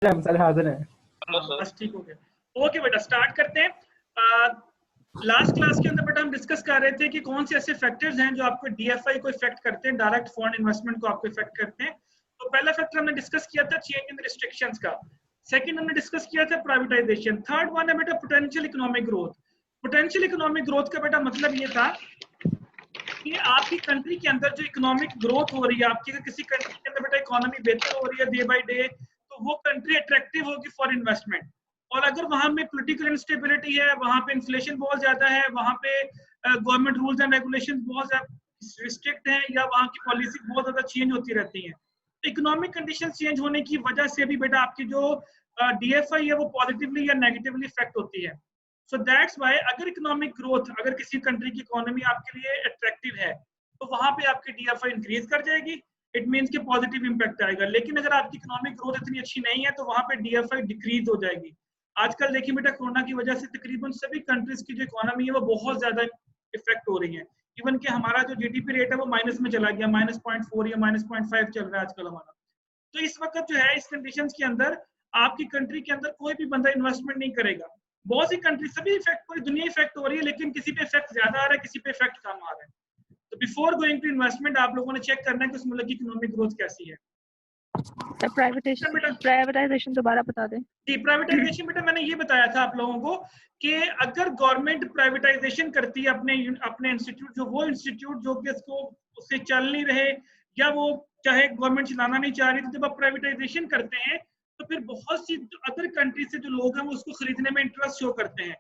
सारे हाजिर हैं। बस ठीक हो गया। ओके बेटा, स्टार्ट करते हैं। लास्ट क्लास के अंदर बेटा हम डिस्कस कर रहे थे कि कौन से ऐसे फैक्टर्स हैं जो आपको डीएफआई को इफेक्ट करते हैं, डायरेक्ट फॉरेन इन्वेस्टमेंट को आपको इफेक्ट करते हैं। तो पहला फैक्टर हमने डिस्कस किया था चेंज इन रिस्ट्रिक्शंस का। सेकंड हमने डिस्कस किया था प्राइवेटाइजेशन। थर्ड वन है बेटा potential economic growth. Potential economic growth का बेटा मतलब ये था कि आपकी कंट्री के अंदर जो इकोनॉमिक ग्रोथ हो रही है, आपकी अगर किसी कंट्री के अंदर बेटा इकोनॉमी बेहतर हो रही है डे बाय डे, तो वो कंट्री अट्रैक्टिव होगी फॉर इन्वेस्टमेंट। और अगर वहां में पॉलिटिकल इंस्टेबिलिटी है, वहां पे इन्फ्लेशन बहुत ज्यादा है, वहां पे गवर्नमेंट रूल्स एंड रेगुलेशन बहुत ज्यादा रिस्ट्रिक्ट हैं, या वहां की पॉलिसी बहुत ज्यादा चेंज होती रहती है, इकोनॉमिक कंडीशन चेंज होने की वजह से भी बेटा आपकी जो डीएफआई है वो पॉजिटिवली या नेगेटिवली इफेक्ट होती है। सो दैट्स वाई अगर इकोनॉमिक ग्रोथ, अगर किसी कंट्री की इकोनॉमी आपके लिए अट्रैक्टिव है, तो वहां पे आपकी डीएफआई इंक्रीज कर जाएगी। इट मींस कि पॉजिटिव इंपैक्ट आएगा। लेकिन अगर आपकी इकोनॉमिक ग्रोथ इतनी अच्छी नहीं है, तो वहां पे डीएफआई डिक्रीज हो जाएगी। आजकल देखिए बेटा, कोरोना की वजह से तकरीबन सभी कंट्रीज की जो इकोनॉमी है वो बहुत ज्यादा इफेक्ट हो रही है। इवन कि हमारा जो जीडीपी रेट है वो माइनस में चला गया, -0.4 या -0.5 चल रहा है आजकल हमारा। तो इस वक्त जो है, इस कंडीशंस के अंदर आपकी कंट्री के अंदर कोई भी बंदा इन्वेस्टमेंट नहीं करेगा। बहुत सी कंट्री, सभी इफेक्ट, पूरी दुनिया इफेक्ट हो रही है, लेकिन किसी पे इफेक्ट ज्यादा आ रहा है, किसी पे इफेक्ट कम आ रहा है। तो बिफोर गोइंग टू इन्वेस्टमेंट आप लोगों ने चेक करना है कि उस मुल्क की इकोनॉमिक ग्रोथ कैसी है। प्राइवेटाइजेशन दोबारा बता दें। जी, प्राइवेटाइजेशन बेटा मैंने ये बताया था आप लोगों को कि अगर गवर्नमेंट प्राइवेटाइजेशन करती है अपने इंस्टीट्यूट, जो वो इंस्टीट्यूट जो कि उसको उससे चल नहीं रहे, या वो चाहे गवर्नमेंट चलाना नहीं चाह रही, तो जब आप प्राइवेटाइजेशन करते हैं तो फिर बहुत सी अदर कंट्री से जो लोग हैं वो उसको खरीदने में इंटरेस्ट शो करते हैं।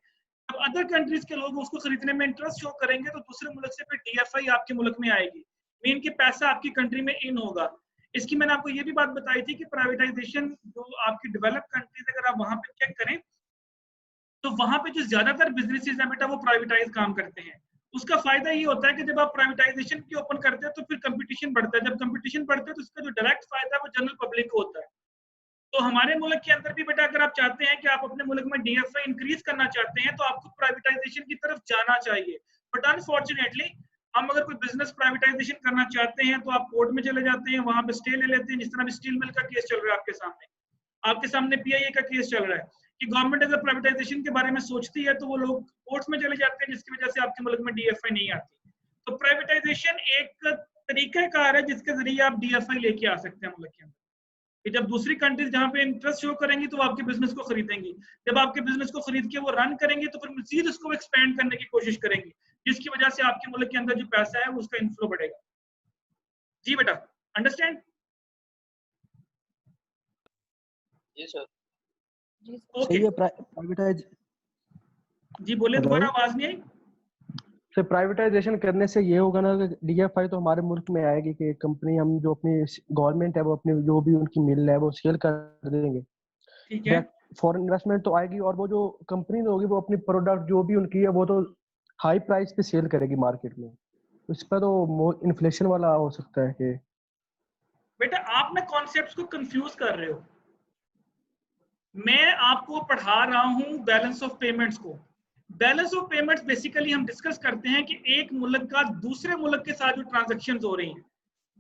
अब अदर कंट्रीज के लोग उसको खरीदने में इंटरेस्ट शो करेंगे, तो दूसरे मुल्क से फिर डीएफआई आपके मुल्क में आएगी, मीन कि पैसा आपकी कंट्री में इन होगा। इसकी मैंने आपको ये भी बात बताई थी कि प्राइवेटाइजेशन जो आपकी डेवलप कंट्रीज, अगर आप वहां पे चेक करें, तो वहां पे जो ज्यादातर बिजनेसेस हैं बेटा वो प्राइवेटाइज काम करते हैं। उसका फायदा ये होता है कि जब आप प्राइवेटाइजेशन की ओपन करते हैं तो फिर कंपटीशन बढ़ता है। जब कंपटीशन बढ़ता है तो उसका जो डायरेक्ट फायदा है वो जनरल पब्लिक को होता है। तो हमारे मुल्क के अंदर भी बेटा, अगर आप चाहते हैं कि आप अपने मुल्क में डीएफआई इंक्रीज करना चाहते हैं, तो आपको प्राइवेटाइजेशन की तरफ जाना चाहिए। बट अनफॉर्चुनेटली हम अगर कोई बिजनेस प्राइवेटाइजेशन करना चाहते हैं तो आप कोर्ट में चले जाते हैं, वहां पे स्टे ले लेते हैं। जिस तरह स्टील मिल का केस चल रहा है आपके सामने पीआईए का केस चल रहा है कि गवर्नमेंट अगर प्राइवेटाइजेशन के बारे में सोचती है तो वो लोग कोर्ट्स में चले जाते हैं, जिसकी वजह से आपके मुल्क में डीएफआई नहीं आती। तो प्राइवेटाइजेशन एक तरीकाकार है जिसके जरिए आप डीएफआई लेके आ सकते हैं मुल्क के अंदर, कि जब दूसरी कंट्रीज जहां पे इंटरेस्ट शो करेंगी तो वो आपके बिजनेस को खरीदेंगी। जब आपके बिजनेस को खरीद के वो रन करेंगे तो फिर मजीद उसको एक्सपेंड करने की कोशिश करेंगी, जिसकी वजह से आपके मुल्क के अंदर जो पैसा है उसका इनफ्लो बढ़ेगा। जी बेटा, अंडरस्टैंड? जी सर। ओके, प्राइवेटाइज जी बोले, दोबारा आवाज नहीं आई। से प्राइवेटाइजेशन करने से ये होगा ना कि डीएफआई तो हमारे मुल्क में आएगी कि कंपनी, हम जो अपनी गवर्नमेंट है वो अपनी जो भी उनकी मिल है वो सेल कर देंगे। ठीक है, फॉरेन इन्वेस्टमेंट तो आएगी, और वो जो कंपनी होगी वो अपनी प्रोडक्ट जो भी उनकी है वो तो हाई प्राइस पे सेल करेगी मार्केट में। इस पर तो इन्फ्लेशन वाला हो सकता है कि बेटा आप ना कॉन्सेप्ट्स को कंफ्यूज कर रहे हो। मैं आपको पढ़ा रहा हूं बैलेंस ऑफ पेमेंट्स को। बैलेंस ऑफ पेमेंट्स बेसिकली हम डिस्कस करते हैं कि एक मुल्क का दूसरे मुल्क के साथ जो ट्रांजैक्शंस हो रही हैं,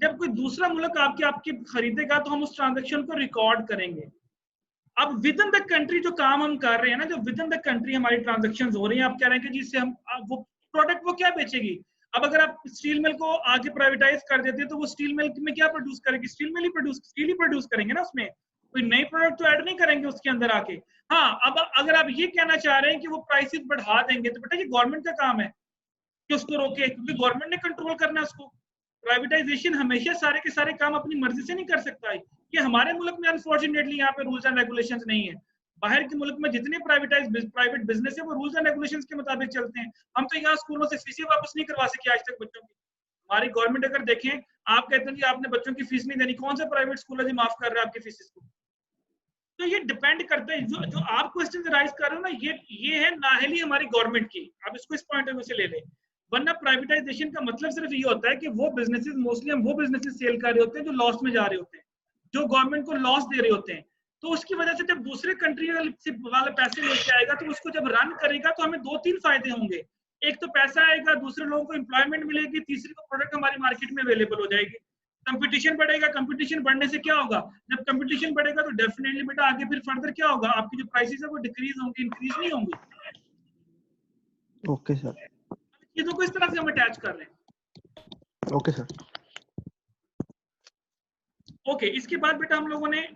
जब कोई दूसरा मुल्क आपकी खरीदेगा तो हम उस ट्रांजैक्शन को रिकॉर्ड करेंगे। अब विद इन द कंट्री जो काम हम कर रहे हैं ना, जो विद इन द कंट्री हमारी ट्रांजैक्शंस हो रही हैं, आप कह रहे हैं कि जिससे हम वो प्रोडक्ट वो क्या बेचेगी। अब अगर आप स्टील मिल को आगे प्राइवेटाइज कर देते हैं तो वो स्टील मिल में क्या प्रोड्यूस करेगी, स्टील ही प्रोड्यूस करेंगे ना, उसमें कोई नई प्रोडक्ट तो ऐड नहीं करेंगे उसके अंदर आके। हाँ, अब अगर आप ये कहना चाह रहे हैं कि वो प्राइसेस बढ़ा देंगे, तो बेटा ये गवर्नमेंट का काम है कि उसको रोके, क्योंकि गवर्नमेंट ने कंट्रोल करना है उसको। प्राइवेटाइजेशन हमेशा सारे के सारे काम अपनी मर्जी से नहीं कर सकता है। ये हमारे मुल्क में अनफॉर्चुनेटली यहाँ पे रूल्स एंड रेगुलेशंस नहीं है। बाहर के मुल्क में जितने प्राइवेट बिजनेस है वो रूल्स एंड रेगुलेशंस के मुताबिक चलते हैं। हम तो यहाँ स्कूलों से फीसें वापस नहीं करवा सके आज तक बच्चों की। हमारी गवर्नमेंट अगर देखें, आप कहते हैं कि आपने बच्चों की फीस नहीं देनी, कौन सा प्राइवेट स्कूल है जो माफ कर रहा है आपकी फीस को। तो ये डिपेंड करता है, जो आप क्वेश्चन राइज कर रहे हो ना, ये है नाहली हमारी गवर्नमेंट की। आप इसको इस पॉइंट ऑफ व्यू से ले लें, वरना प्राइवेटाइजेशन का मतलब सिर्फ ये होता है कि वो बिजनेसेस, मोस्टली हम वो बिजनेसेस सेल कर रहे होते हैं जो लॉस में जा रहे होते हैं, जो गवर्नमेंट को लॉस दे रहे होते हैं। तो उसकी वजह से जब दूसरे कंट्री वाले पैसे लेके आएगा तो उसको जब रन करेगा तो हमें 2-3 फायदे होंगे। एक तो पैसा आएगा, दूसरे लोगों को एम्प्लॉयमेंट मिलेगी, तीसरी को प्रोडक्ट हमारी मार्केट में अवेलेबल हो जाएगी। कंपटीशन बढ़ेगा, कंपटीशन बढ़ने से क्या होगा, जब कंपटीशन बढ़ेगा तो डेफिनेटली बेटा आगे फिर फर्दर क्या होगा, आपकी जो प्राइसेस है वो डिक्रीज होंगी, इंक्रीज नहीं होंगी। Okay sir. चीजों को इस तरह से हम अटैच कर रहे हैं। Okay sir. ओके, इसके बाद बेटा हम लोगों ने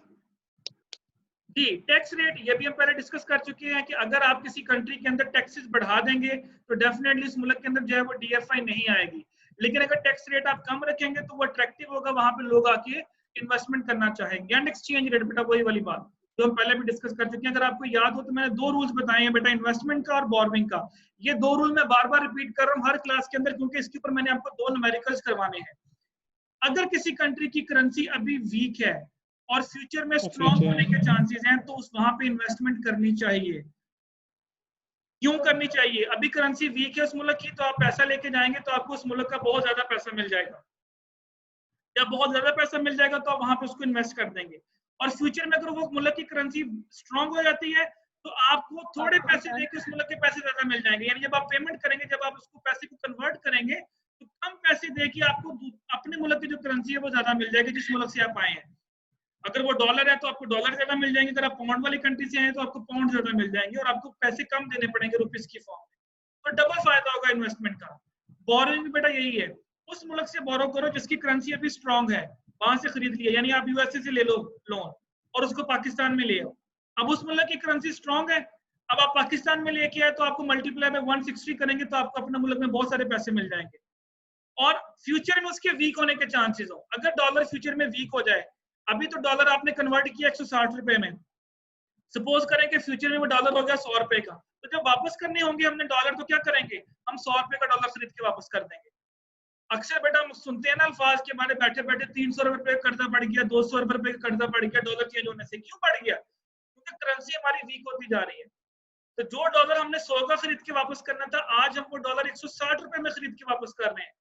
जी टैक्स रेट, ये भी हम पहले डिस्कस कर चुके हैं कि अगर आप किसी कंट्री के अंदर टैक्सेस बढ़ा देंगे तो डेफिनेटली इस मुल्क के अंदर जो है वो DFI नहीं आएगी, लेकिन अगर टैक्स रेट आप कम रखेंगे तो वो अट्रैक्टिव होगा, वहां पे लोग आके इन्वेस्टमेंट करना चाहेंगे। एंड एक्सचेंज रेट बेटा वही वाली बात जो हम पहले भी डिस्कस कर चुके हैं। अगर आपको याद हो तो मैंने 2 रूल्स बताए हैं बेटा, इन्वेस्टमेंट का और बोरोइंग का। ये 2 रूल मैं बार बार रिपीट कर रहा हूँ हर क्लास के अंदर, क्योंकि इसके ऊपर मैंने आपको 2 न्यूमेरिकल्स करवाने हैं। अगर किसी कंट्री की करेंसी अभी वीक है और फ्यूचर में स्ट्रॉन्ग होने के चांसेस हैं तो उस वहां पे इन्वेस्टमेंट करनी चाहिए। क्यों करनी चाहिए? अभी करेंसी वीक है उस मुल्क की, तो आप पैसा लेके जाएंगे तो आपको उस मुल्क का बहुत ज्यादा पैसा मिल जाएगा। जब बहुत ज्यादा पैसा मिल जाएगा तो आप वहां पे उसको इन्वेस्ट कर देंगे, और फ्यूचर में अगर वो मुल्क की करेंसी स्ट्रॉन्ग हो जाती है तो आपको थोड़े पैसे देके उस मुल्क के पैसे ज्यादा मिल जाएंगे। यानी जब आप पेमेंट करेंगे, जब आप उसको पैसे को कन्वर्ट करेंगे तो कम पैसे देके आपको अपने मुल्क की जो करेंसी है वो ज्यादा मिल जाएगी जिस मुल्क से आप आए हैं। अगर वो डॉलर है तो आपको डॉलर ज्यादा मिल जाएंगे, अगर आप पाउंड वाली कंट्री से आए तो आपको पाउंड ज्यादा मिल जाएंगे, और आपको पैसे कम देने पड़ेंगे रुपीस की फॉर्म में, तो डबल फायदा होगा इन्वेस्टमेंट का। बोरोइंग भी बेटा यही है, उस मुल्क से बोरो करो जिसकी करेंसी अभी स्ट्रॉन्ग है, वहां से खरीद लिया। यानी आप यूएसए से ले लो लोन और उसको पाकिस्तान में ले आओ। अब उस मुल्क की करेंसी स्ट्रॉन्ग है, अब आप पाकिस्तान में लेके आए तो आपको मल्टीप्लाई बाय 160 करेंगे तो आपको अपने मुल्क में बहुत सारे पैसे मिल जाएंगे। और फ्यूचर में उसके वीक होने के चांसेस हो, अगर डॉलर फ्यूचर में वीक हो जाए, अभी तो डॉलर आपने कन्वर्ट किया 160 रुपए में, सपोज करें कि फ्यूचर में वो डॉलर हो गया 100 रुपए का, तो जब वापस करने होंगे हमने डॉलर तो क्या करेंगे, हम 100 रुपए का डॉलर खरीद के वापस कर देंगे। अक्सर बेटा हम सुनते हैं ना अल्फाज के हमारे बैठे बैठे 300 रुपए का कर्जा बढ़ गया, 200 रुपए का कर्जा बढ़ गया डॉलर चेंज होने से। क्यों बढ़ गया? क्योंकि करेंसी हमारी वीक होती जा रही है। तो जो डॉलर हमने 100 का खरीद के वापस करना था, आज हम वो डॉलर 160 रुपए में खरीद के वापस कर रहे हैं।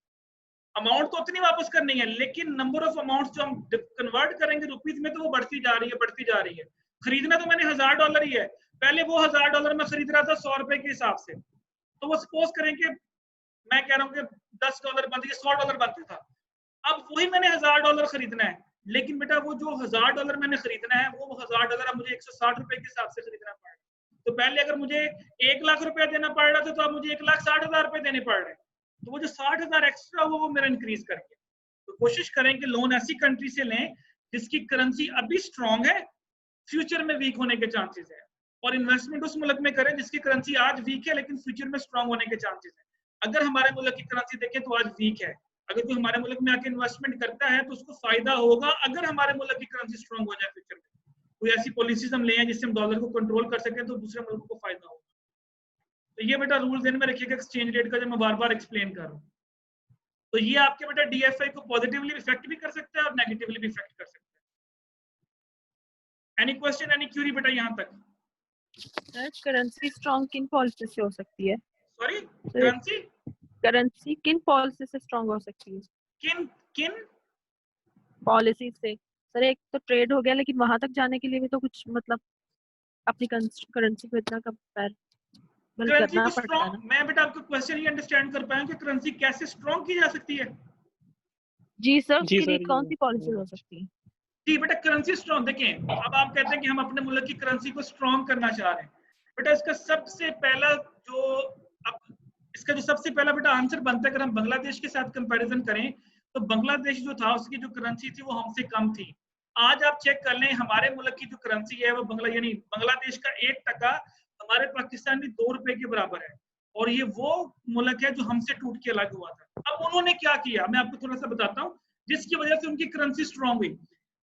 अमाउंट तो उतनी वापस करनी है, लेकिन नंबर ऑफ अमाउंट जो हम कन्वर्ट करेंगे रुपीज में तो वो बढ़ती जा रही है, बढ़ती जा रही है। खरीदना तो मैंने $1000 ही है, पहले वो $1000 में खरीद रहा था 100 रुपए के हिसाब से, तो वो सपोज करें कि मैं कह रहा हूँ कि $10 बनती है, $100 बनता था। अब वही मैंने $1000 खरीदना है, लेकिन बेटा वो जो $1000 मैंने खरीदना है वो $1000 अब मुझे 160 रुपए के हिसाब से खरीदना पड़ रहा है। तो पहले अगर मुझे 1 लाख रुपया देना पड़ रहा था तो अब मुझे 1,60,000 रुपए देने पड़ रहे हैं। तो वो जो 60,000 एक्स्ट्रा हुआ वो मेरा इंक्रीज कर गया। तो कोशिश करें कि लोन ऐसी कंट्री से लें जिसकी करेंसी अभी स्ट्रॉन्ग है, फ्यूचर में वीक होने के चांसेस है, और इन्वेस्टमेंट उस मुल्क में करें जिसकी करेंसी आज वीक है लेकिन फ्यूचर में स्ट्रॉन्ग होने के चांसेस है। अगर हमारे मुल्क की करेंसी देखें तो आज वीक है, अगर कोई हमारे मुल्क में आके इन्वेस्टमेंट करता है तो उसको फायदा होगा अगर हमारे मुल्क की करेंसी स्ट्रॉन्ग हो जाए फ्यूचर में। कोई ऐसी पॉलिसीज हम ले आए जिससे हम डॉलर को कंट्रोल कर सकें तो दूसरे मुल्क को फायदा होगा। तो ये बेटा रूल ध्यान में रखिएगा एक्सचेंज रेट का, जो मैं बार बार एक्सप्लेन कर रहा हूँ। तो ये आपके बेटा DFI को पॉजिटिवली इफेक्ट भी कर सकता है और नेगेटिवली भी इफेक्ट कर सकता है। एनी क्वेश्चन, एनी क्यूरी बेटा यहाँ तक? सर करेंसी स्ट्रॉन्ग किन पॉलिसी से हो सकती है? सॉरी, करेंसी किन पॉलिसी से स्ट्रॉन्ग हो सकती है? किन किन पॉलिसी से सर, एक तो ट्रेड हो गया, लेकिन वहां तक जाने के लिए भी तो कुछ मतलब अपनी करेंसी को इतना कंपेरेबल करना पड़ता है ना। मैं बेटा आपको क्वेश्चन ये अंडरस्टैंड कर पाया कि करेंसी कैसे स्ट्रॉन्ग की जा सकती है। जी सर, उसके लिए कौन सी पॉलिसी हो सकती है? जी बेटा करेंसी स्ट्रॉन्ग, देखें अब आप कहते हैं कि हम अपने मुल्क की करेंसी को स्ट्रॉन्ग करना चाह रहे हैं। बेटा इसका सबसे पहला बेटा आंसर बनता है, अगर हम बांग्लादेश के साथ कंपैरिजन करें तो बांग्लादेश जो था उसकी जो करेंसी थी वो हमसे कम थी। आज आप चेक कर लें हमारे मुल्क की जो करेंसी है वो बांग्लादेश का 1 टका हमारे पाकिस्तान में 2 रुपए के बराबर है, और ये वो मुल्क है जो हमसे टूट के अलग हुआ था। अब उन्होंने क्या किया मैं आपको थोड़ा सा बताता हूँ जिसकी वजह से उनकी करेंसी स्ट्रॉन्ग हुई।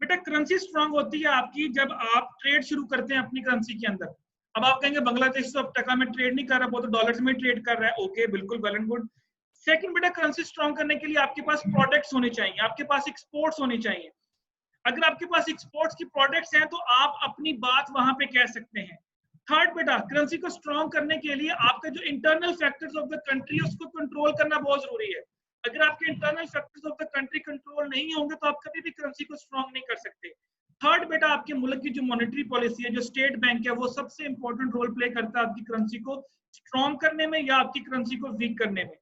बेटा करेंसी स्ट्रॉन्ग होती है आपकी जब आप ट्रेड शुरू करते हैं अपनी करेंसी के अंदर। अब आप कहेंगे बांग्लादेश तो अब टका में ट्रेड नहीं कर रहा, वो तो डॉलर्स में ट्रेड कर रहा है। ओके, बिल्कुल वेल एंड गुड। सेकंड बेटा करेंसी स्ट्रॉन्ग करने के लिए आपके पास प्रोडक्ट्स होने चाहिए, आपके पास एक्सपोर्ट्स होने चाहिए। अगर आपके पास एक्सपोर्ट्स की प्रोडक्ट्स हैं तो आप अपनी बात वहां पे कह सकते हैं। थर्ड बेटा करेंसी को स्ट्रॉन्ग करने के लिए आपका जो internal factors of the country है उसको कंट्रोल करना बहुत जरूरी है। अगर आपके internal factors of the country control नहीं होंगे तो आप कभी भी करेंसी को स्ट्रॉन्ग नहीं कर सकते। थर्ड बेटा आपके मुल्क की जो मॉनेटरी पॉलिसी है, जो स्टेट बैंक है, वो सबसे इंपॉर्टेंट रोल प्ले करता है आपकी करेंसी को स्ट्रॉन्ग करने में या आपकी करेंसी को वीक करने में।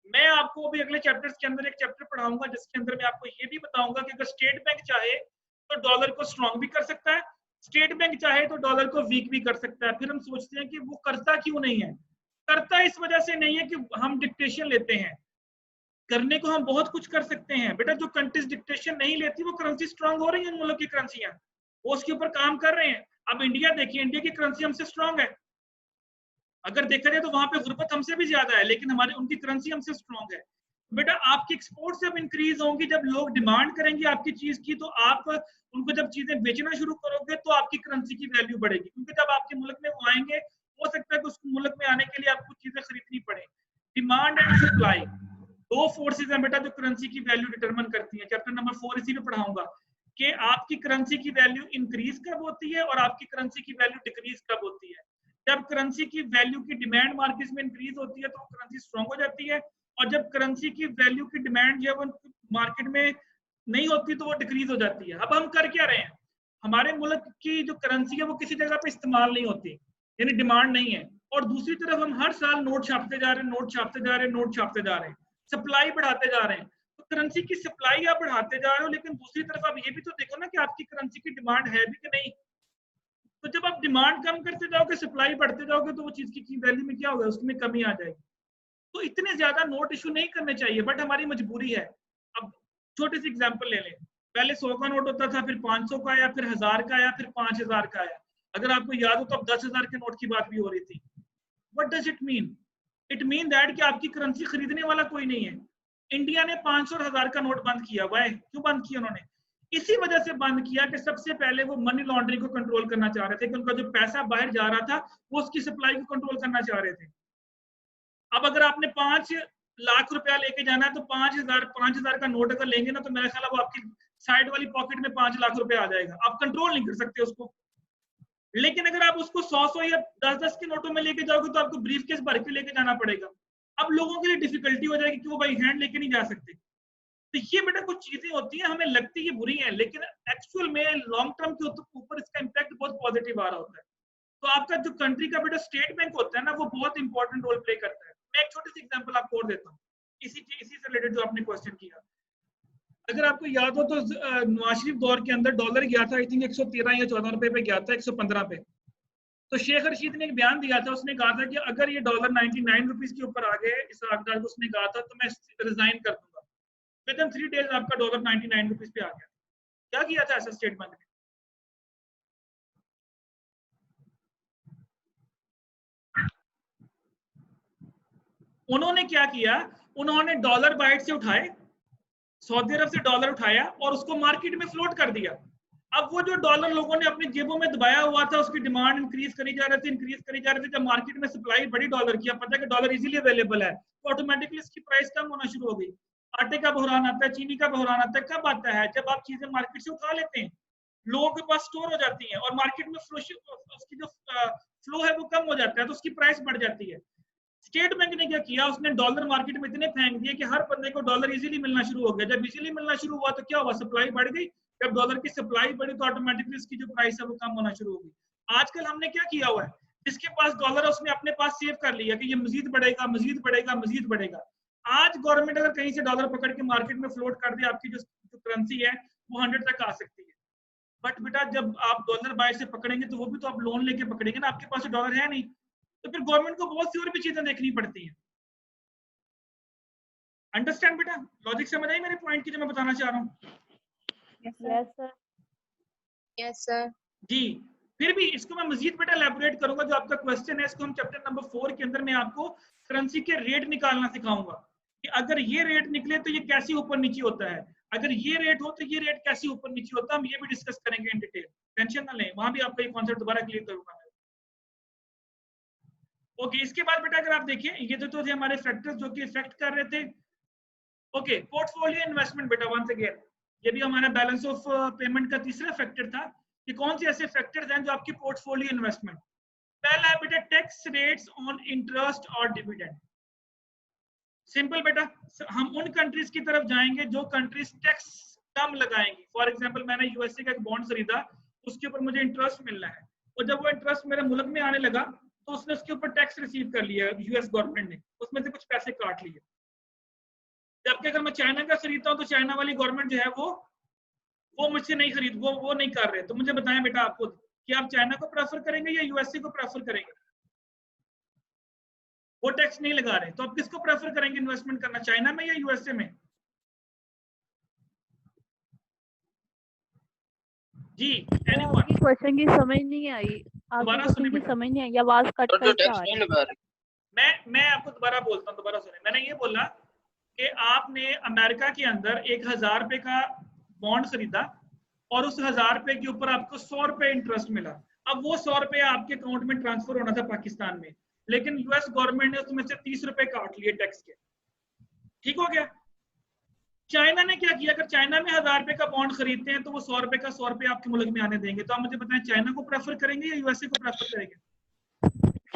मैं आपको अभी अगले चैप्टर्स के अंदर एक चैप्टर पढ़ाऊंगा जिसके अंदर मैं आपको ये भी बताऊंगा कि अगर स्टेट बैंक चाहे तो डॉलर को स्ट्रॉन्ग भी कर सकता है, स्टेट बैंक चाहे तो डॉलर को वीक भी कर सकता है। फिर हम सोचते हैं कि वो करता क्यों नहीं है। करता इस वजह से नहीं है कि हम डिक्टेशन लेते हैं, करने को हम बहुत कुछ कर सकते हैं बेटा। जो कंट्रीज डिक्टेशन नहीं लेती वो करेंसी स्ट्रांग हो रही है, उन मुल्क की करेंसियां वो उसके ऊपर काम कर रहे हैं। अब इंडिया देखिए, इंडिया की करेंसी हमसे स्ट्रांग है, अगर देखा जाए तो वहां पे गुर्बत हमसे भी ज्यादा है, लेकिन हमारी उनकी करेंसी हमसे स्ट्रांग है। बेटा आपकी एक्सपोर्ट जब इंक्रीज होंगी, जब लोग डिमांड करेंगे आपकी चीज की, तो आप उनको जब चीजें बेचना शुरू करोगे तो आपकी करेंसी की वैल्यू बढ़ेगी, क्योंकि जब आपके मुल्क में वो आएंगे हो सकता है कि उस मुल्क में आने के लिए आपको चीजें खरीदनी पड़े। डिमांड एंड सप्लाई दो फोर्सेज हैं बेटा जो करेंसी की वैल्यू डिटरमिन करती है। चैप्टर नंबर 4 इसी में पढ़ाऊंगा कि आपकी करेंसी की वैल्यू इंक्रीज कब होती है और आपकी करेंसी की वैल्यू डिक्रीज कब होती है। जब करेंसी की वैल्यू की डिमांड मार्केट में इंक्रीज होती है तो करेंसी स्ट्रांग हो जाती है, और जब करेंसी की वैल्यू की डिमांड जब मार्केट में नहीं होती तो वो डिक्रीज हो जाती है। अब हम कर क्या रहे हैं, हमारे मुल्क की जो करेंसी है वो किसी जगह पे इस्तेमाल नहीं होती, यानी डिमांड नहीं है, और दूसरी तरफ हम हर साल नोट छापते जा रहे हैं, नोट छापते जा रहे हैं, नोट छापते जा रहे हैं, सप्लाई बढ़ाते जा रहे हैं। तो करेंसी की सप्लाई आप बढ़ाते जा रहे हो, लेकिन दूसरी तरफ आप ये भी तो देखो ना कि आपकी करेंसी की डिमांड है भी कि नहीं। तो जब आप डिमांड कम करते जाओगे, सप्लाई बढ़ते जाओगे, तो वो चीज की वैल्यू में क्या होगा, उसमें कमी आ जाएगी। तो इतने ज्यादा नोट इशू नहीं करने चाहिए, बट हमारी मजबूरी है। अब छोटी सी एग्जांपल ले लें, पहले 100 का नोट होता था, फिर 500 का आया, फिर 1000 का आया, फिर 5000 का आया। अगर आपको याद हो तो अब 10,000 के नोट की बात भी हो रही थी। What does it mean? It mean that कि आपकी करेंसी खरीदने वाला कोई नहीं है। इंडिया ने 500 और 1000 का नोट बंद किया हुआ है। क्यों बंद किया उन्होंने? इसी वजह से बंद किया कि सबसे पहले वो मनी लॉन्ड्रिंग को कंट्रोल करना चाह रहे थे, कि उनका जो पैसा बाहर जा रहा था वो उसकी सप्लाई को कंट्रोल करना चाह रहे थे। अब अगर आपने 5 लाख रुपया लेके जाना है तो 5,000 का नोट अगर लेंगे ना, तो मेरा ख्याल है वो आपकी साइड वाली पॉकेट में 5 लाख रुपया आ जाएगा। आप कंट्रोल नहीं कर सकते उसको। लेकिन अगर आप उसको 100 या 10 के नोटों में लेके जाओगे तो आपको ब्रीफ केस भर के लेके जाना पड़ेगा। अब लोगों के लिए डिफिकल्टी हो जाएगी कि वो भाई हैंड लेके नहीं जा सकते। तो ये बेटा कुछ चीजें होती हैं, हमें लगती है बुरी हैं, लेकिन एक्चुअल में लॉन्ग टर्म के ऊपर इसका इम्पैक्ट बहुत पॉजिटिव आ रहा होता है। तो आपका जो कंट्री का बेटा स्टेट बैंक होता है ना, वो बहुत इंपॉर्टेंट रोल प्ले करता है। मैं एक छोटी सी एग्जांपल आपको और देता हूँ इसी से रिलेटेड जो आपने क्वेश्चन किया। अगर आपको याद हो तो नवाज शरीफ दौर के अंदर डॉलर गया था, आई थिंक 113 या 14 रुपए पे गया था, 115 पे। तो शेख रशीद ने एक बयान दिया था, उसने कहा था कि अगर ये डॉलर 99 रुपीज के ऊपर आ गए इस आगदार को, उसने कहा था तो मैं रिजाइन कर दूंगा। विद इन 3 डेज आपका डॉलर 99 रुपीज पे आ गया। क्या किया था ऐसा स्टेट बैंक ने? उन्होंने क्या किया, उन्होंने डॉलर बाइट से उठाए, सऊदी अरब से डॉलर उठाया और उसको मार्केट में फ्लोट कर दिया। अब वो जो डॉलर लोगों ने अपनी जेबों में दबाया हुआ था, उसकी डिमांड इंक्रीज करी जा रही थी। जब मार्केट में सप्लाई बड़ी डॉलर की, अब पता है कि डॉलर इजीली अवेलेबल है, तो ऑटोमेटिकली इसकी प्राइस कम होना शुरू हो गई। आटे का बहरान आता है, चीनी का बहरान आता है, कब आता है? जब आप चीजें मार्केट से उठा लेते हैं, लोगों के पास स्टोर हो जाती है और मार्केट में उसकी जो फ्लो है वो कम हो जाता है, तो उसकी प्राइस बढ़ जाती है। स्टेट बैंक ने क्या किया, उसने डॉलर मार्केट में इतने फेंक दिए कि हर बंदे को डॉलर इजीली मिलना शुरू हो गया। जब इजीली मिलना शुरू हुआ तो क्या हुआ, सप्लाई बढ़ गई। जब डॉलर की सप्लाई बढ़ी तो ऑटोमेटिकली इसकी जो प्राइस है वो कम होना शुरू हो गई। आजकल हमने क्या किया हुआ है, जिसके पास डॉलर है उसने अपने पास सेव कर लिया कि ये मजीद बढ़ेगा, मजीद बढ़ेगा, मजीद बढ़ेगा। आज गवर्नमेंट अगर कहीं से डॉलर पकड़ के मार्केट में फ्लोट कर दे, आपकी जो करेंसी है वो 100 तक आ सकती है। बट बेटा जब आप डॉलर बाय से पकड़ेंगे तो वो भी तो आप लोन लेके पकड़ेंगे ना, आपके पास डॉलर है नहीं, तो फिर गवर्नमेंट को बहुत सी और भी चीजें देखनी पड़ती हैं। अंडरस्टैंड बेटा, लॉजिक समझ आई मेरे पॉइंट की जो मैं बताना चाह रहा हूँ? यस सर जी। फिर भी इसको मैं मजीद बेटा एलैबोरेट करूंगा। जो आपका क्वेश्चन है इसको हम चैप्टर नंबर 4 के अंदर मैं आपको करेंसी के रेट निकालना सिखाऊंगा कि अगर ये रेट निकले तो ये कैसे ऊपर नीचे होता है, अगर ये रेट हो तो ये रेट कैसे ऊपर नीचे होता है। हम ये भी डिस्कस करेंगे इन डिटेल, टेंशन ना लें, वहां भी आपका ये कॉन्सेप्ट दोबारा क्लियर करूंगा। ओके, इसके बाद बेटा अगर आप देखें, ये तो थे हमारे फैक्टर्स जो कि इफेक्ट कर रहे थे। ओके, पोर्टफोलियो इन्वेस्टमेंट बेटा, वंस अगेन ये भी हमारा बैलेंस ऑफ पेमेंट का तीसरा फैक्टर था कि कौन से ऐसे फैक्टर्स हैं जो आपकी पोर्टफोलियो इन्वेस्टमेंट। पहला है बेटा टैक्स रेट्स ऑन इंटरेस्ट और डिविडेंड। सिंपल बेटा, हम उन कंट्रीज की तरफ जाएंगे जो कंट्रीज टैक्स कम लगाएंगी। फॉर एग्जांपल मैंने यूएसए का एक बॉन्ड खरीदा, उसके ऊपर मुझे इंटरेस्ट मिलना है, और जब वो इंटरेस्ट मेरे मुल्क में आने लगा तो उसने उसके ऊपर टैक्स रिसीव कर लिया यूएस गवर्नमेंट ने, उसमें से कुछ पैसे काट लिए। जबकि अगर मैं चाइना का खरीदता हूँ तो चाइना वाली गवर्नमेंट जो है वो मुझसे नहीं खरीद वो नहीं कर रहे। तो मुझे बताएं बेटा आपको कि आप चाइना को प्रेफर करेंगे या यूएसए को प्रेफर करेंगे? वो टैक्स नहीं लगा रहे, तो आप किसको प्रेफर करेंगे इन्वेस्टमेंट करना, चाइना में या यूएसए में? जी एनीवन? आपकी क्वेश्चन की समझ नहीं आई, आपकी दोबारा क्वेश्चन सुनिए की बेटा, समझ नहीं आई, आवाज कट तो कट के टैक्स आ रही नहीं है। लगा रहे। मैं आपको दोबारा बोलता हूँ, दोबारा सुनिए। मैंने ये बोला कि आपने अमेरिका के अंदर 1000 रुपए का बॉन्ड खरीदा और उस 1000 रुपए के ऊपर आपको 100 रुपए इंटरेस्ट मिला। अब वो 100 रुपए आपके अकाउंट में ट्रांसफर होना था पाकिस्तान में, लेकिन यूएस गवर्नमेंट ने उसमें से 30 रुपए काट लिए टैक्स के। ठीक हो गया? चाइना ने क्या किया, अगर चाइना में 1000 रुपए का बॉन्ड खरीदते हैं तो वो 100 रुपए का 100 रुपए आपके मुल्क में आने देंगे। तो आप मुझे बताएं चाइना को प्रेफर करेंगे या यूएसए को प्रेफर करेंगे?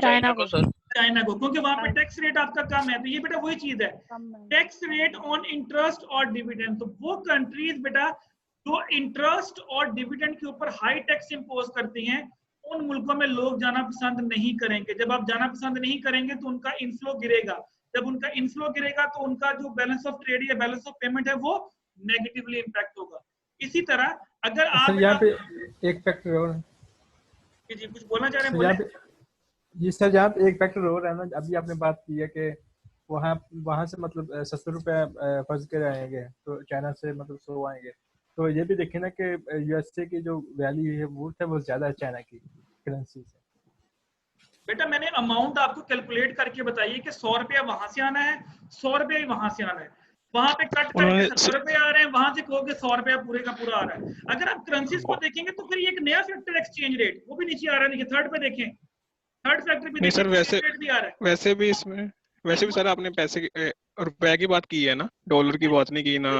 चाइना को सर। चाइना को, क्योंकि वहां पे टैक्स रेट आपका कम है। तो ये बेटा वही चीज है, टैक्स रेट ऑन इंटरेस्ट और डिविडेंड। तो वो कंट्रीज बेटा जो इंटरेस्ट और डिविडेंड के ऊपर हाई टैक्स इंपोज करती हैं, उन मुल्कों में लोग जाना पसंद नहीं करेंगे। जब आप जाना पसंद नहीं करेंगे तो उनका इनफ्लो गिरेगा। जब उनका इनफ्लो गिरेगा तो उनका जो बैलेंस ऑफ ट्रेड या बैलेंस ऑफ पेमेंट है वो नेगेटिवली इंपैक्ट होगा। इसी तरह अगर आप सर यहाँ पे एक फैक्टर और जी कुछ बोलना चाह रहे हैं, सर यहाँ बोले। पे जी सर यहाँ पे एक फैक्टर और है ना, अभी आपने बात की है कि वहाँ से मतलब 70 रुपये फर्ज कर आएंगे तो चाइना से मतलब 100 आएंगे। तो ये भी देखें ना कि यूएसए की जो वैल्यू है वो है वो ज़्यादा है चाइना की करेंसी से। बेटा मैंने अमाउंट आपको कैलकुलेट करके बताइए कि 100 रुपया वहां से आना है, 100 रुपया वहां से आना है। वहां पे कट करके 70 रुपए आ रहे हैं, वहां से कहोगे 100 रुपया पूरे का पूरा आ रहा है। अगर आप करेंसीज को देखेंगे तो फिर ये एक नया फैक्टर एक्सचेंज रेट, वो भी नीचे आ रहा है। देखिए थर्ड पे देखें, थर्ड फैक्टर भी नहीं सर, देखें, रेट भी आ रहा है। वैसे भी सर आपने रुपए की बात की है ना, डॉलर की बात नहीं की ना,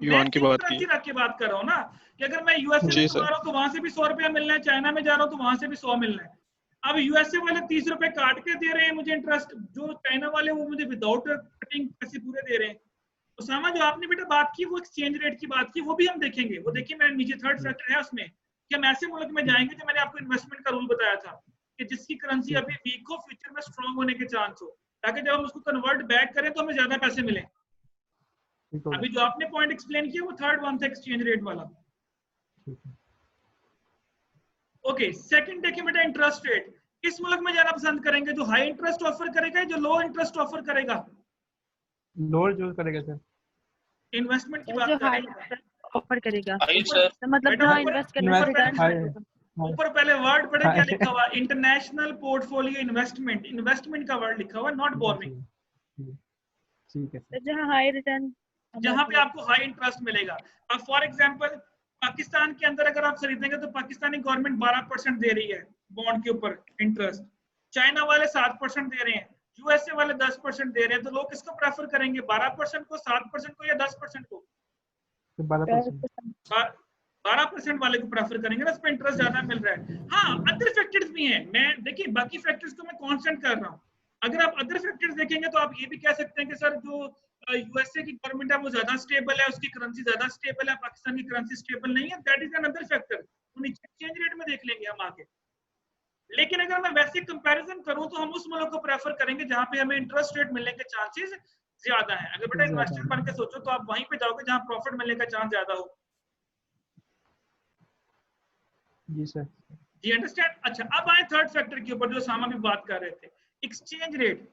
युआन की बात की। रख के बात कर रहा हूँ ना कि अगर मैं यूएसए में कमा रहा हूँ तो वहां से भी 100 रुपया मिलना है, चाइना में जा रहा हूँ तो वहां से भी 100 मिलना है। अब यूएसए वाले 30 रुपए काट के दे रहे हैं मुझे इंटरेस्ट, जो चाइना वाले वो मुझे विदाउट कटिंग पैसे पूरे दे रहे हैं। उसामा जो आपने बेटा बात की वो एक्सचेंज रेट की बात की, वो भी हम देखेंगे। वो देखिए मैंने नीचे थर्ड फैक्टर है उसमें कि हम ऐसे मुल्क में जाएंगे जो मैंने आपको इन्वेस्टमेंट का रूल बताया था कि जिसकी करेंसी अभी वीक हो, फ्यूचर में स्ट्रांग होने के चांस हो, ताकि जब हम उसको कन्वर्ट बैक करें तो हमें ज्यादा पैसे मिले। अभी जो आपने पॉइंट एक्सप्लेन किया वो थर्ड वन था एक्सचेंज रेट वाला। ओके, सेकंड देखिए बेटा इंटरेस्ट रेट। किस मुल्क में जाना पसंद करेंगे, जो हाई इंटरेस्ट ऑफर करेगा जो लो इंटरेस्ट ऑफर करेगा? लोअर जो करेगा सर, इन्वेस्टमेंट की बात कर रहे हैं, ऑफर करेगा मतलब जहाँ इन्वेस्ट करने पर रिटर्न। ऊपर पहले वर्ड पढ़े क्या लिखा हुआ, इंटरनेशनल पोर्टफोलियो इन्वेस्टमेंट, इन्वेस्टमेंट का वर्ड लिखा हुआ, नॉट बोरोइंग। ठीक है, जहाँ हाई रिटर्न, जहाँ पे आपको हाई इंटरेस्ट मिलेगा। अब फॉर एग्जांपल पाकिस्तान के अंदर अगर आप खरीदेंगे तो पाकिस्तानी गवर्नमेंट 12% दे रही है बॉन्ड के ऊपर इंटरेस्ट, चाइना वाले 7% दे रहे हैं, यूएसए वाले 10% दे रहे हैं। तो लोग किसको प्रेफर करेंगे, 12% को, 7% को या 10% को? 12% वाले को प्रेफर करेंगे ना, उस पर इंटरेस्ट ज्यादा मिल रहा है। हाँ अदर फैक्टर्स भी हैं, मैं देखिए बाकी फैक्टर्स को मैं कांस्टेंट कर रहा हूँ। अगर आप अदर फैक्टर्स देखेंगे तो आप ये भी कह सकते हैं कि सर जो यूएसए की गवर्नमेंट है वो ज्यादा स्टेबल है, उसकी करेंसी ज्यादा स्टेबल है, पाकिस्तान की करेंसी स्टेबल नहीं है। दैट इज अनदर फैक्टर, तो नीचे एक्सचेंज रेट में देख लेंगे हम आगे। लेकिन अगर मैं वैसे कंपैरिजन करूं तो हम उस मुल्क को प्रेफर करेंगे जहां पे हमें इंटरेस्ट रेट मिलने के चांसेस ज्यादा है। अगर बेटा इन्वेस्टर बन के सोचो तो आप वहीं पे जाओगे जहां प्रॉफिट मिलने का चांस ज्यादा हो। जी सर, जी अंडरस्टैंड। अच्छा अब आए थर्ड फैक्टर के ऊपर जो सामा भी बात कर रहे थे, एक्सचेंज रेट।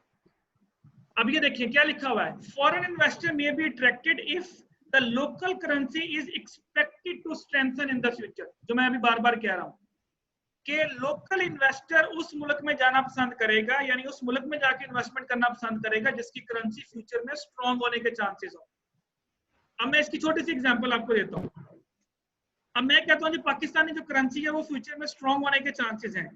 अब ये देखिए क्या लिखा हुआ है, foreign investor may be attracted if the local currency is expected to strengthen in the future. जो मैं अभी बार बार कह रहा हूं कि लोकल इन्वेस्टर उस मुल्क में जाना पसंद करेगा, यानी उस मुल्क में जाके इन्वेस्टमेंट करना पसंद करेगा जिसकी करेंसी फ्यूचर में स्ट्रांग होने के चांसेस हो। अब मैं इसकी छोटी सी एग्जांपल आपको देता हूं। अब मैं कहता हूं कि पाकिस्तानी जो करेंसी है वो फ्यूचर में स्ट्रांग होने के चांसेस हैं,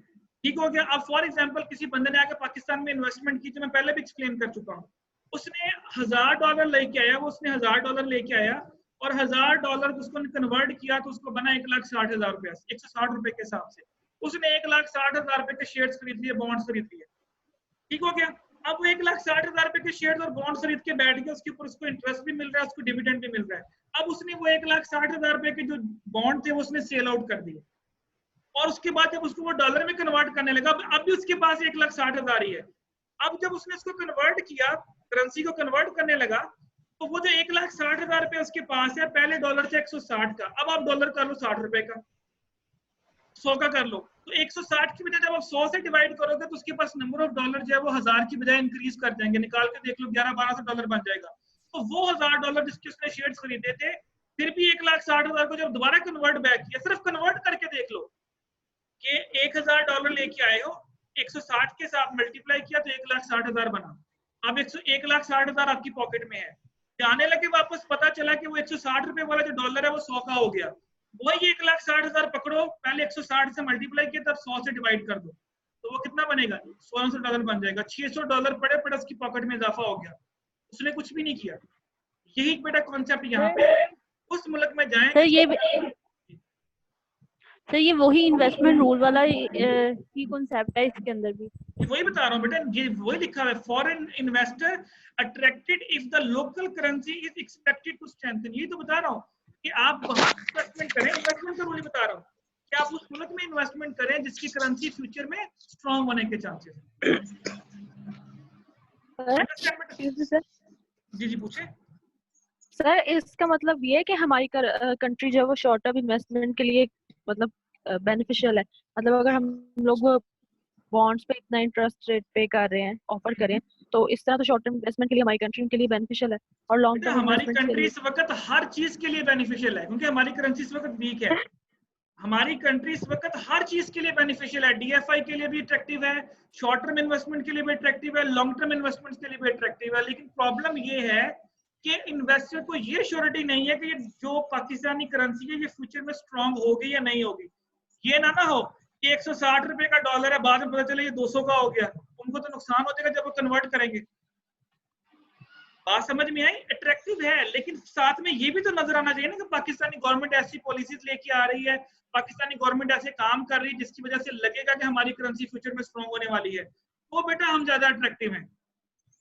ठीक हो गया। अब फॉर एग्जांपल किसी बंदे ने आके पाकिस्तान में इन्वेस्टमेंट की, जो मैं पहले भी एक्सप्लेन कर चुका हूं, उसने $1000 लेके आया, वो उसने $1000 लेके आया और $1000 उसको कन्वर्ट किया तो उसको बना 1,60,000 रुपया, 160 रुपए के हिसाब से। उसने 1,60,000 रुपए के शेयर्स खरीद लिए, बॉन्ड्स खरीद लिए, ठीक हो गया। अब वो 1,60,000 रुपए के शेयर्स और बॉन्ड्स खरीद के बैठ गया, उसके ऊपर उसको इंटरेस्ट भी मिल रहा है, उसको डिविडेंड भी मिल रहा है। अब उसने वो 1,60,000 रुपए के जो बॉन्ड थे वो उसने सेल आउट कर दिए और उसके बाद जब उसको वो डॉलर में कन्वर्ट करने लगा, अब भी उसके पास 1,60,000 ही है। अब जब उसने इसको कन्वर्ट किया, करेंसी को कन्वर्ट करने लगा, तो वो जो 1,60,000 रुपए उसके पास है, पहले डॉलर थे 160 का, अब आप डॉलर कर लो 60 रुपए का, 100 का कर लो। तो 160 की बजाय जब आप 100 से डिवाइड करोगे तो उसके पास नंबर ऑफ डॉलर जो है वो 1000 की बजाय इंक्रीज कर जाएंगे। निकाल के देख लो, 1100-1200 डॉलर बन जाएगा। तो वो 1000 डॉलर जिसके उसने शेयर्स खरीदे थे, फिर भी 1,60,000 को जब दोबारा कन्वर्ट बैक किया, सिर्फ कन्वर्ट करके देख लो कि 1000 डॉलर लेके आए हो, 160 के साथ मल्टीप्लाई किया तो 1,60,000 बना। अब 1,60,000 आपकी पॉकेट में है, जाने लगे वापस पता चला कि वो 160 रुपए वाला जो डॉलर है वो 100 का हो गया। वही 1,60,000 पकड़ो, पहले 160 से मल्टीप्लाई किया, तब 100 से डिवाइड कर दो, तो वो कितना बनेगा? 1600 डॉलर बन जाएगा। 600 डॉलर पड़े पड़े उसकी पॉकेट में इजाफा हो गया, उसने कुछ भी नहीं किया। यही बेटा कॉन्सेप्ट यहाँ पे है। उस मुल्क में जाएं सर, ये वही इन्वेस्टमेंट रूल वाला ही कॉन्सेप्ट है इसके अंदर भी। वही बता रहा हूँ बेटा, ये वही लिखा हुआ है, foreign investor attracted if the local currency is expected to strengthen. यही तो बता रहा हूँ कि आप वहां इन्वेस्टमेंट करें, इन्वेस्टमेंट का रूल बता रहा हूँ कि आप उस मुल्क में इन्वेस्टमेंट करें जिसकी करेंसी फ्यूचर में स्ट्रांग होने के चांसेस हैं। जी जी पूछे सर। इसका मतलब ये है कि हमारी कंट्री जो है वो शॉर्ट टर्म इन्वेस्टमेंट के लिए मतलब बेनिफिशियल है। मतलब अगर हम लोग बॉन्ड्स पे इतना इंटरेस्ट रेट पे कर रहे हैं, ऑफर करें, तो इस तरह तो शॉर्ट टर्म इन्वेस्टमेंट के लिए हमारी कंट्री के लिए बेनिफिशियल है। और लॉन्ग टर्म हमारी कंट्री इस वक्त हर चीज के लिए बेनिफिशियल है, क्योंकि हमारी करेंसी इस वक्त वीक है। हमारी कंट्री इस वक्त हर चीज के लिए बेनिफिशियल है। डीएफआई के लिए भी अट्रैक्टिव है, शॉर्ट टर्म इन्वेस्टमेंट के लिए भी अट्रैक्टिव है, लॉन्ग टर्म इन्वेस्टमेंट के लिए भी अट्रैक्टिव है। लेकिन प्रॉब्लम ये है कि इन्वेस्टर को ये श्योरिटी नहीं है कि जो पाकिस्तानी करेंसी है ये फ्यूचर में स्ट्रांग होगी या नहीं होगी। ये ना हो कि 160 रुपए का डॉलर है, बाद में पता चले ये 200 का हो गया, उनको तो नुकसान हो जाएगा जब वो कन्वर्ट करेंगे। बात समझ में आई? अट्रैक्टिव है, लेकिन साथ में ये भी तो नजर आना चाहिए ना कि पाकिस्तानी गवर्नमेंट ऐसी पॉलिसीज लेके आ रही है, पाकिस्तानी गवर्नमेंट ऐसे काम कर रही है जिसकी वजह से लगेगा कि हमारी करेंसी फ्यूचर में स्ट्रांग होने वाली है, तो बेटा हम ज्यादा अट्रैक्टिव हैं।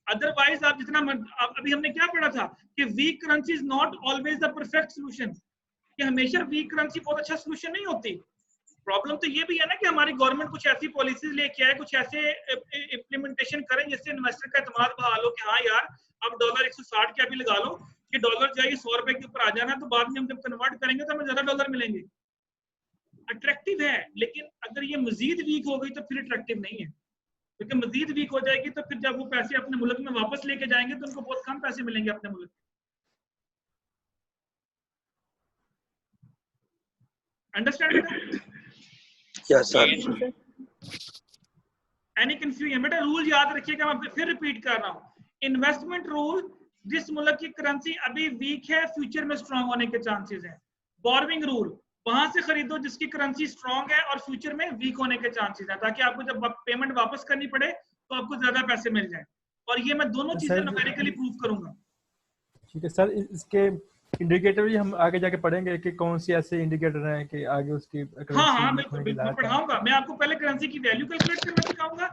अदरवाइज आप जितना अभी हमने क्या पढ़ा था कि weak currency is not always the perfect solution, कि हमेशा वीक करेंसी बहुत अच्छा सोल्यूशन नहीं होती। प्रॉब्लम तो ये भी है ना कि हमारी गवर्नमेंट कुछ ऐसी पॉलिसीज लेके आए, कुछ ऐसे इम्प्लीमेंटेशन करें जिससे इन्वेस्टर का एतमाद बहाल हो कि हाँ यार अब डॉलर 160 के अभी लगा लो कि डॉलर जाइए 100 रुपए के ऊपर आ जाना, तो बाद में हम जब कन्वर्ट करेंगे तो हमें ज्यादा डॉलर मिलेंगे। अट्रैक्टिव है, लेकिन अगर ये मजीद वीक हो गई तो फिर अट्रैक्टिव नहीं है, क्योंकि मजीद वीक हो जाएगी तो फिर जब वो पैसे अपने मुल्क में वापस लेके जाएंगे तो उनको बहुत कम पैसे मिलेंगे अपने मुल्क में। अंडरस्टैंड बेटा? Yes sir. Any confusion? बेटा रूल याद रखिएगा, मैं फिर रिपीट कर रहा हूँ। इन्वेस्टमेंट रूल, जिस मुल्क की करेंसी अभी वीक है फ्यूचर में स्ट्रांग होने के चांसेस हैं। बोरोइंग रूल, वहां से खरीदो जिसकी करेंसी स्ट्रांग है और फ्यूचर में वीक होने के चांसेस हैं, ताकि आपको जब पेमेंट वापस करनी पड़े तो आपको ज्यादा पैसे मिल जाएं। और ये मैं दोनों चीजें न्यूमेरिकली प्रूव करूंगा। ठीक है सर, इसके इंडिकेटर भी हम आगे जाके पढ़ेंगे कि कौन सी ऐसे इंडिकेटर हैं कि आगे उसकी हाँ बिल्कुल बिल्कुल पढ़ाऊंगा मैं आपको। पहले करेंसी की वैल्यू कैलकुलेट करना सिखाऊंगा,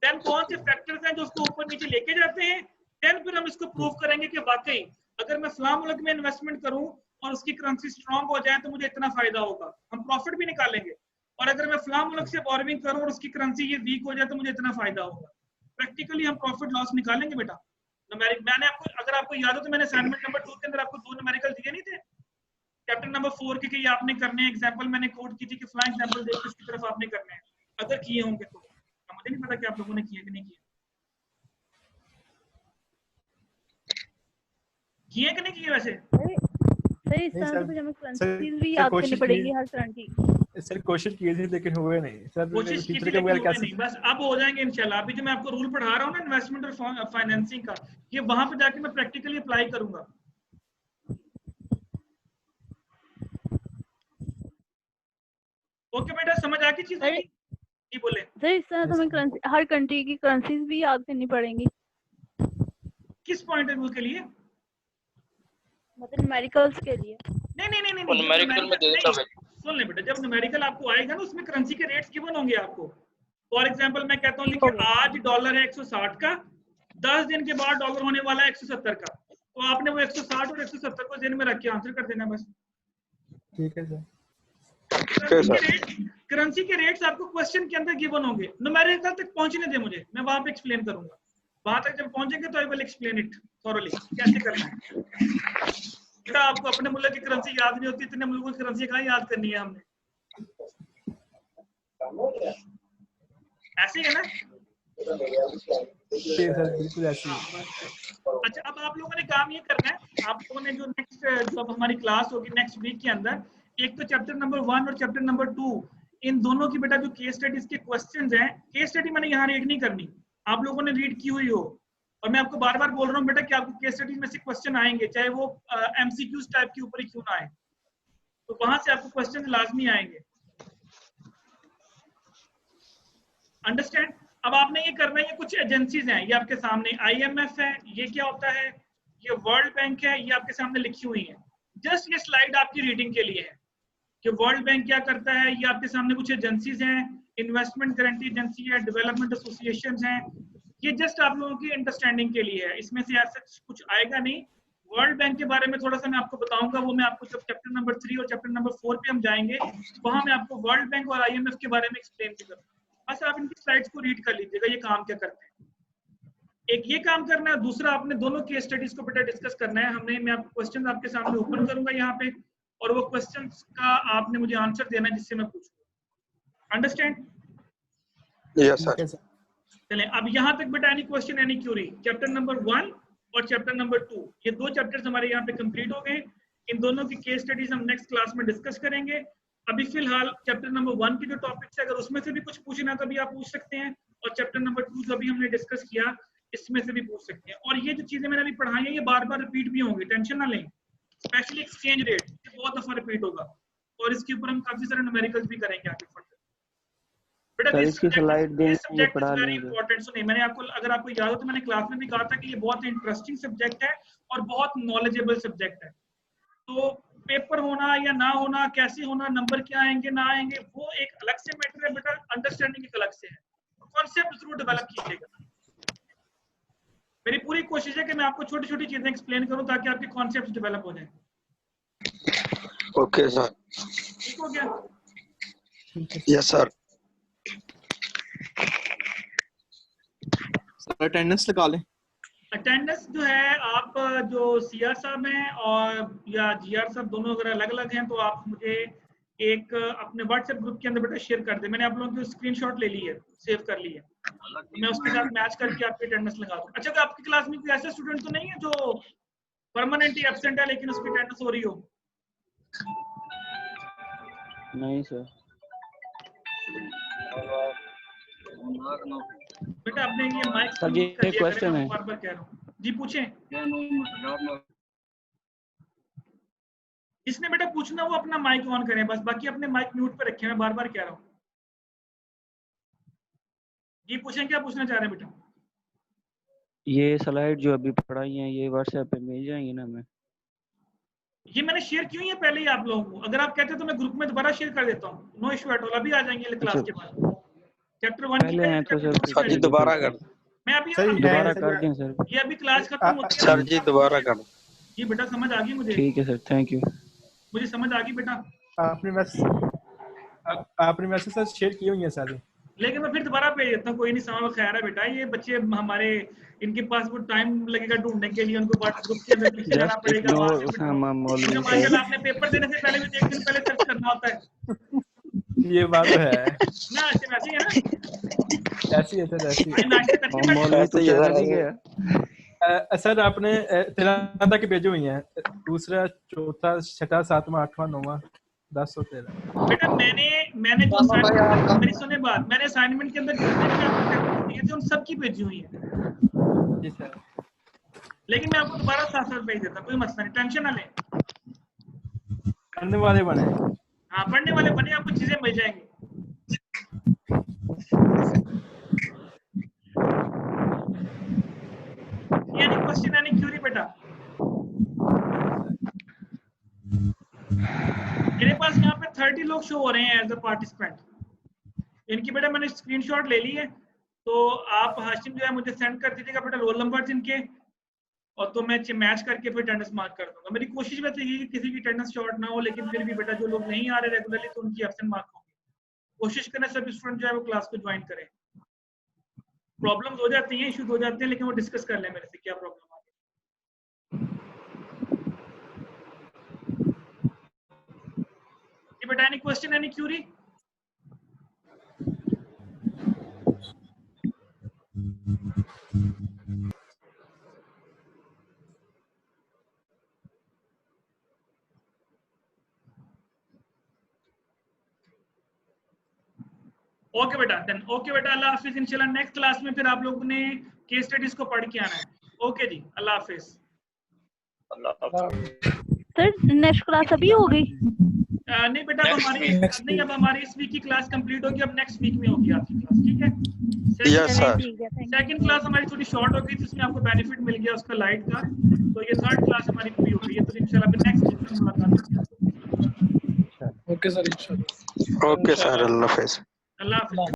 देन कौन से फैक्टर्स हैं जो उसको ऊपर नीचे लेके जाते हैं, देन फिर हम इसको प्रूव करेंगे कि वाकई अगर मैं फलां मुल्क में इन्वेस्टमेंट करूं और उसकी करेंसी स्ट्रांग हो जाए तो मुझे इतना फायदा होगा, हम प्रॉफिट भी निकालेंगे। और अगर मैं फलां मुल्क से बोरोइंग करूं और उसकी करेंसी ये वीक हो जाए तो मुझे इतना फायदा होगा। प्रैक्टिकली हम प्रॉफिट लॉस निकालेंगे बेटा। मैंने आपको, अगर आपको याद हो तो मैंने असाइनमेंट नंबर 2 के अंदर आपको 2 न्यूमेरिकल दिए नहीं थे, चैप्टर नंबर 4 के ये आपने करने हैं। एग्जांपल मैंने कोड की थी कि फलां एग्जांपल देख के इसकी तरफ आपने करने हैं, अगर किए होंगे तो। मुझे नहीं पता कि आप लोगों ने किए कि नहीं किए, किए कि नहीं किए वैसे। सही इस तरह से हमें करेंसीज भी याद करनी पड़ेगी हर तरह की। सर कोशिश की थी लेकिन हुए नहीं सर, कोशिश की थी लेकिन हुए नहीं, बस अब हो जाएंगे इंशाल्लाह। अभी जो मैं आपको रूल पढ़ा रहा हूँ ना इन्वेस्टमेंट और फाइनेंसिंग का, ये वहां पे जाके मैं प्रैक्टिकली अप्लाई करूंगा। ओके बेटा, समझ आ गई चीज? जी बोले सर। इस तरह तो हमें हर कंट्री की करेंसीज भी याद करनी पड़ेंगी। किस पॉइंट ऑफ व्यू के लिए? मतलब न्यूमेरिकल्स के लिए। नहीं न्यूमेरिकल में दे देता है। सुन ले बेटा, जब न्यूमेरिकल आपको आएगा ना उसमें करेंसी के रेट्स गिवन होंगे आपको। फॉर एग्जांपल मैं कहता हूँ कि आज डॉलर है 160 का, 10 दिन के बाद डॉलर होने वाला है 170 का, तो आपने वो 160 और 170 को ध्यान में रख के आंसर कर देना बस। ठीक है सर। करेंसी के रेट्स आपको क्वेश्चन के अंदर गिवन होंगे, न्यूमेरिकल तक पहुंचने दे मुझे, मैं वहां पे एक्सप्लेन करूंगा। वहां तक जब पहुंचेंगे तो I will explain it thoroughly कैसे करना है। बेटा आपको अपने मुल्क की करेंसी याद नहीं होती, इतने मुल्कों की करेंसी कहाँ याद करनी है हमने, ऐसे ही है ना? बिल्कुल ऐसे ही। अच्छा अब आप लोगों ने काम ये करना है, आप लोगों ने जो नेक्स्ट जो हमारी क्लास होगी नेक्स्ट वीक के अंदर, एक तो चैप्टर नंबर 1 और चैप्टर नंबर 2 इन दोनों की बेटा जो केस स्टडीज के क्वेश्चंस हैं, केस स्टडी मैंने यहाँ रीड नहीं करनी, आप लोगों ने रीड की हुई हो, और मैं आपको बार बार बोल रहा हूँ बेटा कि आपको केस स्टडीज में से क्वेश्चन आएंगे, चाहे वो एमसीक्यूज टाइप के ऊपर ही क्यों ना आए, तो वहां से आपको क्वेश्चन लाजमी आएंगे। अंडरस्टैंड? अब आपने ये करना है, ये कुछ एजेंसीज हैं, ये आपके सामने IMF है, ये क्या होता है, ये वर्ल्ड बैंक है, ये आपके सामने लिखी हुई है। जस्ट ये स्लाइड आपकी रीडिंग के लिए है कि वर्ल्ड बैंक क्या करता है, ये आपके सामने कुछ एजेंसीज हैं, इन्वेस्टमेंट गारंटी एजेंसी है, डेवलपमेंट एसोसिएशंस हैं, ये जस्ट आप लोगों की अंडरस्टैंडिंग के लिए है, इसमें से ऐसा कुछ आएगा नहीं। वर्ल्ड बैंक के बारे में थोड़ा सा मैं आपको बताऊंगा, वो मैं आपको जब चैप्टर नंबर 3 और चैप्टर नंबर 4 पे हम जाएंगे, वहां मैं आपको वर्ल्ड बैंक और IMF के बारे में एक्सप्लेन भी करूंगा। बस आप इनकी स्लाइड्स को रीड कर लीजिएगा, ये काम क्या करते हैं। एक ये काम करना है, दूसरा आपने दोनों केस स्टडीज को बेटा डिस्कस करना है। मैं आपको क्वेश्चन आपके सामने ओपन करूंगा यहाँ पे, और वो क्वेश्चंस का आपने मुझे आंसर देना है जिससे मैं पूछूंगा। अंडरस्टैंड? Yes sir. चलें अब यहाँ तक बेटा any question any Curie, chapter number 1 और चैप्टर नंबर 2 ये दो चैप्टर्स हमारे यहाँ पे कंप्लीट हो गए। इन दोनों की केस स्टडीज हम नेक्स्ट क्लास में डिस्कस करेंगे। अभी फिलहाल चैप्टर नंबर 1 के जो टॉपिक्स है, अगर उसमें से भी कुछ पूछना है तो भी आप पूछ सकते हैं, और चैप्टर नंबर 2 जो अभी हमने डिस्कस किया इसमें से भी पूछ सकते हैं। और ये जो चीजें मैंने अभी पढ़ाई है ये बार बार रिपीट भी होंगी, टेंशन ना लें। स्पेशली एक्सचेंज रेट ये बहुत दफा रिपीट होगा, और इसके ऊपर हम काफी सारे न्यूमेरिकल्स भी करेंगे आगे फर्दर। बेटा सर इसकी स्लाइड दें, ये पढ़ा वेरी लेंगे। इंपॉर्टेंट। सुनिए, मैंने आपको, अगर आपको याद हो तो मैंने क्लास में भी कहा था कि ये बहुत इंटरेस्टिंग सब्जेक्ट है और बहुत नॉलेजेबल सब्जेक्ट है। तो पेपर होना या ना होना, कैसे होना, नंबर क्या आएंगे ना आएंगे, वो एक अलग से मैटर है बेटा, अंडरस्टैंडिंग एक अलग से है। कॉन्सेप्ट जरूर डेवलप कीजिएगा। मेरी पूरी कोशिश है कि मैं आपको छोटी छोटी चीजें एक्सप्लेन करूं ताकि आपके कॉन्सेप्ट डेवलप हो जाए। Okay sir. ठीक हो गया? Yes sir. सर अटेंडेंस लगा लें। अटेंडेंस जो है, आप जो CR साहब हैं और या GR साहब दोनों अगर अलग अलग हैं तो आप मुझे एक अपने व्हाट्सएप ग्रुप के अंदर बेटा शेयर कर दें। मैंने आप लोगों की स्क्रीनशॉट ले ली है, सेव कर ली है, मैं उसके साथ मैच करके आपकी अटेंडेंस लगा दूं। अच्छा, तो आपकी क्लास में कोई ऐसा स्टूडेंट तो नहीं है जो परमानेंटली एब्सेंट है लेकिन उसकी अटेंडेंस हो रही हो? नहीं सर। बेटा आपने ये माइक सर जी एक क्वेश्चन है, बार बार कह रहा हूँ जी, पूछें। इसने बेटा पूछना वो अपना माइक ऑन करें बस, बाकी अपने माइक म्यूट पे रखें, मैं बार बार कह रहा हूँ जी। पूछें, क्या पूछना चाह रहे हैं बेटा? ये स्लाइड जो अभी पढ़ाई है ये व्हाट्सएप पे मिल जाएंगी ना? मैं ये मैंने शेयर की हुई है पहले ही आप लोगों को, अगर आप कहते हैं तो मैं ग्रुप में दोबारा शेयर कर देता हूँ, नो इशू एट ऑल। अभी आ जाएंगे क्लास के बाद। चैप्टर 1 पहले हैं तो सर जी दोबारा कर, मैं अभी दोबारा कर दें सर? ये अभी क्लास खत्म होती है सर जी दोबारा कर। जी बेटा समझ आ गई मुझे। ठीक है सर, थैंक यू। मुझे समझ आ गई बेटा। आपने मैसेज सर शेयर किए हुई हैं सारे, लेकिन मैं फिर दोबारा भेज देता हूँ, कोई नहीं, समय खैर है बेटा। ये बच्चे हमारे, इनके पास वो टाइम लगेगा ढूंढने के लिए, उनको व्हाट्सएप ग्रुप के अंदर पीछे जाना पड़ेगा। माशाल्लाह आपने पेपर देने से पहले भी 1 दिन पहले सर्च करना होता है। ये बात तो है ना, ऐसे है ना, ऐसी है सर, ऐसी है। सर आपने 13 तक भेजी हुई हैं, दूसरा चौथा छठा सातवां आठवां नौवां 10 और 13। बेटा मैंने जो असाइनमेंट, मेरी सुने बात, मैंने असाइनमेंट के अंदर दिए थे उन सब की भेजी हुई है जी सर, लेकिन मैं आपको दोबारा साथ साथ भेज देता, कोई मसला नहीं, टेंशन ना लें। पढ़ने वाले बने, हाँ पढ़ने वाले बने, आपको चीजें मिल जाएंगी। यानी क्वेश्चन यानी क्यूरी बेटा, मेरे पास यहाँ पे 30 लोग शो हो रहे हैं एज अ पार्टिसिपेंट। इनकी बेटा मैंने स्क्रीनशॉट ले ली है, तो आप हाशिम जो है मुझे सेंड कर दीजिएगा बेटा रोल नंबर इनके, और तो मैं मैच करके फिर अटेंडेंस मार्क कर दूंगा। मेरी कोशिश वैसे ये कि किसी की अटेंडेंस शॉर्ट ना हो, लेकिन फिर भी बेटा जो लोग नहीं आ रहे रेगुलरली तो उनकी एब्सेंट मार्क होंगे। कोशिश करें सभी स्टूडेंट जो है वो क्लास को ज्वाइन करें। प्रॉब्लम्स हो जाती हैं, इश्यूज हो जाते हैं, लेकिन वो डिस्कस कर लें मेरे से क्या प्रॉब्लम आ गई। बेटा any question, any Curie? Okay बेटा, देन ओके बेटा, अल्लाह हाफिज। इंशाल्लाह नेक्स्ट क्लास में फिर आप लोगों ने केस स्टडीज को पढ़ के आना है। ओके जी, अल्लाह हाफिज। सर नेक्स्ट क्लास अभी हो गई? नहीं बेटा, अब हमारी नहीं, अब हमारी इस वीक की क्लास कंप्लीट होगी, अब नेक्स्ट वीक में होगी आपकी क्लास, ठीक है? Yes sir. सेकंड क्लास हमारी थोड़ी शॉर्ट हो गई थी, इसमें आपको बेनिफिट मिल गया उसका लाइट का, तो ये थर्ड क्लास हमारी पूरी हो गई है, तो इंशाल्लाह फिर नेक्स्ट वीक में मुलाकात होगी। ओके सर, इंशाल्लाह। ओके सर, अल्लाह हाफिज। अल्लाह हाफिज।